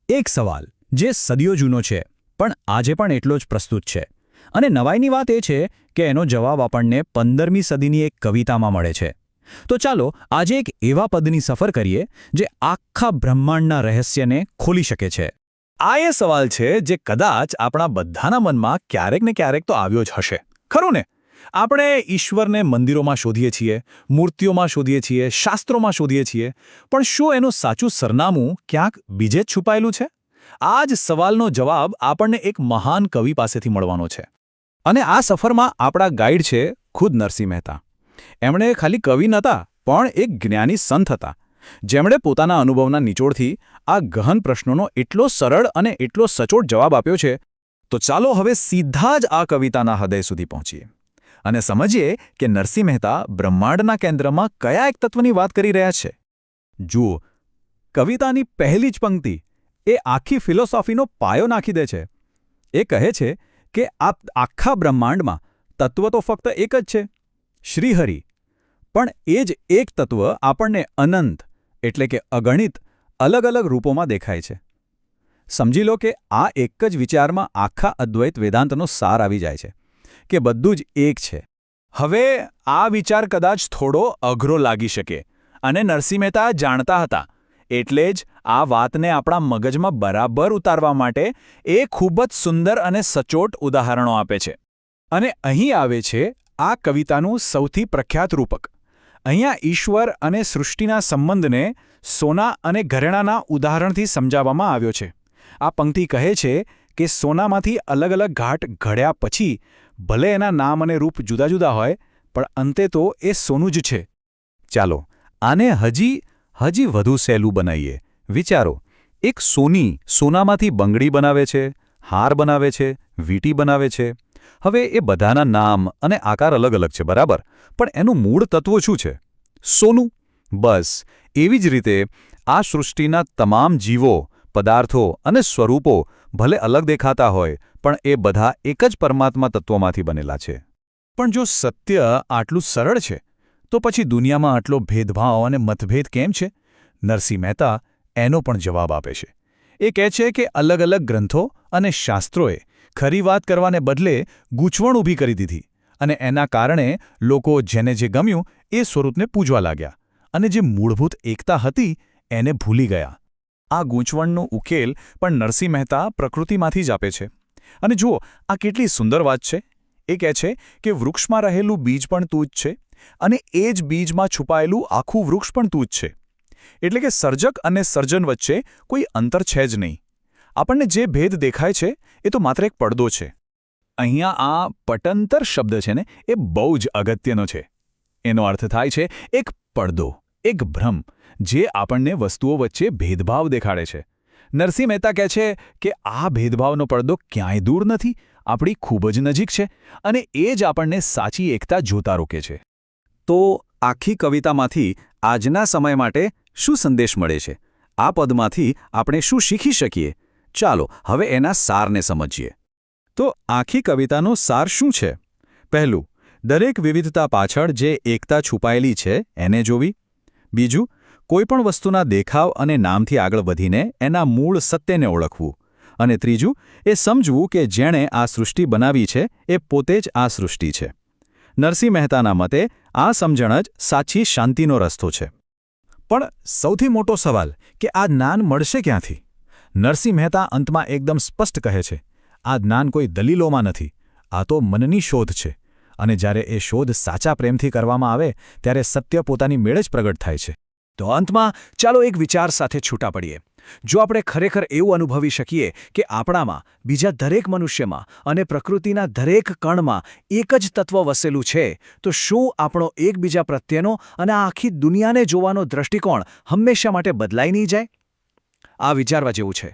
એક સવાલ જે સદીઓ જૂનો છે પણ આજે પણ એટલો જ પ્રસ્તુત છે અને નવાઈની વાત એ છે કે એનો જવાબ આપણને 15મી સદીની એક કવિતામાં મળે છે. તો ચાલો આજે એક એવા પદની સફર કરીએ જે આખા બ્રહ્માંડના રહસ્યને ખોલી શકે છે. આ એ સવાલ છે જે કદાચ આપણા બધાના મનમાં ક્યારેક ને ક્યારેક તો આવ્યો જ હશે, ખરું ને? આપણે ઈશ્વરને મંદિરોમાં શોધીએ છીએ, મૂર્તિઓમાં શોધીએ છીએ, શાસ્ત્રોમાં શોધીએ છીએ, પણ શું એનું સાચું સરનામું ક્યાંક બીજે જ છુપાયેલું છે? આ જ સવાલનો જવાબ આપણને એક મહાન કવિ પાસેથી મળવાનો છે. અને આ સફરમાં આપણા ગાઈડ છે ખુદ નરસિંહ મહેતા. એમણે ખાલી કવિ નહોતા, પણ એક જ્ઞાની સંત હતા, જેમણે પોતાના અનુભવના નિચોડથી આ ગહન પ્રશ્નોનો એટલો સરળ અને એટલો સચોટ જવાબ આપ્યો છે. તો ચાલો હવે સીધા જ આ કવિતાના હૃદય સુધી પહોંચીએ અને સમજીએ કે નરસિંહ મહેતા બ્રહ્માંડના કેન્દ્રમાં કયા એક તત્વની વાત કરી રહ્યા છે. જુઓ, કવિતાની પહેલી જ પંક્તિ એ આખી ફિલોસોફીનો પાયો નાખી દે છે. એ કહે છે કે આ આખા બ્રહ્માંડમાં તત્વ તો ફક્ત એક જ છે, શ્રીહરિ. પણ એ જ એક તત્વ આપણને અનંત એટલે કે અગણિત અલગ અલગ રૂપોમાં દેખાય છે. સમજી લો કે આ એક જ વિચારમાં આખા અદ્વૈત વેદાંતનો સાર આવી જાય છે કે બધું જ એક છે. હવે આ વિચાર કદાચ થોડો અઘરો લાગી શકે અને નરસિંહ મહેતા જાણતા હતા, એટલે જ આ વાતને આપણા મગજમાં બરાબર ઉતારવા માટે એ ખૂબ જ સુંદર અને સચોટ ઉદાહરણો આપે છે. અને અહીં આવે છે આ કવિતાનું સૌથી પ્રખ્યાત રૂપક. અહીંયા ઈશ્વર અને સૃષ્ટિના સંબંધને સોના અને ઘરેણાંના ઉદાહરણથી સમજાવવામાં આવ્યો છે. આ પંક્તિ કહે છે કે સોનામાંથી અલગ અલગ ઘાટ ઘડ્યા પછી ભલે એના નામ અને રૂપ જુદા જુદા હોય, પણ અંતે તો એ સોનું જ છે. ચાલો આને હજી વધુ સહેલું બનાવીએ. વિચારો, એક સોનામાંથી બંગડી બનાવે છે, હાર બનાવે છે, વીંટી બનાવે છે. હવે એ બધાના નામ અને આકાર અલગ અલગ છે, બરાબર, પણ એનું મૂળ તત્વ શું છે? સોનું. બસ એવી જ રીતે આ સૃષ્ટિના તમામ જીવો, પદાર્થો અને સ્વરૂપો ભલે અલગ દેખાતા હોય, પણ એ બધા એક જ પરમાત્મા તત્વમાંથી બનેલા છે. પણ જો સત્ય આટલું સરળ છે, તો પછી દુનિયામાં આટલો ભેદભાવ અને મતભેદ કેમ છે? નરસિંહ મહેતા એનો પણ જવાબ આપે છે. એ કહે છે કે અલગ અલગ ગ્રંથો અને શાસ્ત્રોએ ખરી વાત કરવાને બદલે ગૂંચવણ ઊભી કરી દીધી, અને એના કારણે લોકો જેને જે ગમ્યું એ સ્વરૂપને પૂજવા લાગ્યા અને જે મૂળભૂત એકતા હતી એને ભૂલી ગયા. આ ગૂંચવણનો ઉકેલ પણ નરસિંહ મહેતા પ્રકૃતિમાંથી જ આપે છે. અને જુઓ, આ કેટલી સુંદર વાત છે. એ કહે છે કે વૃક્ષમાં રહેલું બીજ પણ તું જ છે, અને એ જ બીજમાં છુપાયેલું આખું વૃક્ષ પણ તું જ છે. એટલે કે સર્જક અને સર્જન વચ્ચે કોઈ અંતર છે જ નહીં. આપણને જે ભેદ દેખાય છે એ તો માત્ર એક પડદો છે. અહીંયા આ પટંતર શબ્દ છે ને, એ બહુ જ અગત્યનો છે. એનો અર્થ થાય છે એક પડદો, એક ભ્રમ, જે આપણને વસ્તુઓ વચ્ચે ભેદભાવ દેખાડે છે. નરસિંહ મહેતા કહે છે કે આ ભેદભાવનો પડદો ક્યાંય દૂર નથી, આપણી ખૂબ જ નજીક છે, અને એ જ આપણને સાચી એકતા જોતા રોકે છે. તો આખી કવિતામાંથી આજના સમય માટે શું સંદેશ મળે છે? આ પદમાંથી આપણે શું શીખી શકીએ? ચાલો હવે એના સારને સમજીએ. તો આખી કવિતાનો સાર શું છે? પહેલું, દરેક વિવિધતા પાછળ જે એકતા છુપાયેલી છે એને જોવી. બીજું, કોઈપણ વસ્તુના દેખાવ અને નામથી આગળ વધીને એના મૂળ સત્યને ઓળખવું. અને ત્રીજું, એ સમજવું કે જેણે આ સૃષ્ટિ બનાવી છે એ પોતે જ આ સૃષ્ટિ છે. નરસિંહ મહેતાના મતે આ સમજણ જ સાચી શાંતિનો રસ્તો છે. પણ સૌથી મોટો સવાલ કે આ જ્ઞાન મળશે ક્યાંથી? નરસિંહ મહેતા અંતમાં એકદમ સ્પષ્ટ કહે છે, આ જ્ઞાન કોઈ દલીલોમાં નથી, આ તો મનની શોધ છે. અને જ્યારે એ શોધ સાચા પ્રેમથી કરવામાં આવે ત્યારે સત્ય પોતાની મેળે જ પ્રગટ થાય છે. તો અંતમાં ચાલો એક વિચાર સાથે છૂટા પડીએ. જો આપણે ખરેખર એવું અનુભવી શકીએ કે આપણામાં, બીજા દરેક મનુષ્યમાં અને પ્રકૃતિના દરેક કણમાં એક જ તત્વ વસેલું છે, તો શું આપણો એકબીજા પ્રત્યેનો અને આ આખી દુનિયાને જોવાનો દૃષ્ટિકોણ હંમેશા માટે બદલાઈ નહીં જાય? આ વિચારવા જેવું છે.